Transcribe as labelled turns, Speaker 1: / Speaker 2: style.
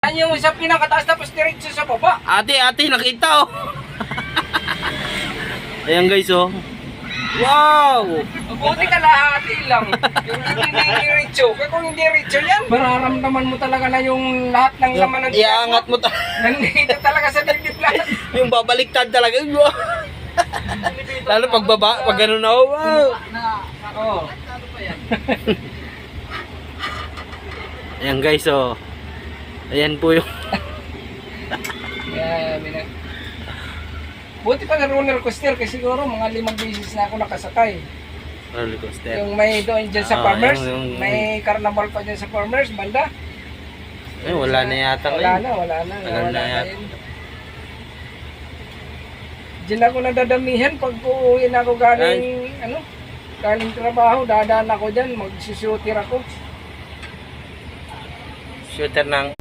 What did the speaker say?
Speaker 1: Yan yung sa pinakataas tapos diretso sa baba.
Speaker 2: Ate, nakita oh. Ayan guys oh. Wow!
Speaker 1: Buti kalahati lang. Yung hindi diretso. Kaya kung hindi diretso yan, mararamdaman mo talaga na yung lahat ng laman ng
Speaker 2: Iangat mo
Speaker 1: nandito talaga sa dibdib lahat.
Speaker 2: yung babaliktad talaga. Lalo pagbaba, pag gano'n na oh. Wow!
Speaker 1: Oo.
Speaker 2: Ayan guys oh. Ayan po yung
Speaker 1: Yeah, buti pa na roller coaster kasi siguro mga 5 beses na ako nakasakay.
Speaker 2: roller coaster.
Speaker 1: Yung may doon dyan sa Farmers,
Speaker 2: yung
Speaker 1: may carnival pa dyan sa Farmers, banda.
Speaker 2: Wala na yata
Speaker 1: Wala
Speaker 2: ngayon.
Speaker 1: na yata. Diyan ako nadadamihan pag uuwi na ako galing, galing trabaho, dadaan ako dyan, magsushooter ako.
Speaker 2: Shooter ng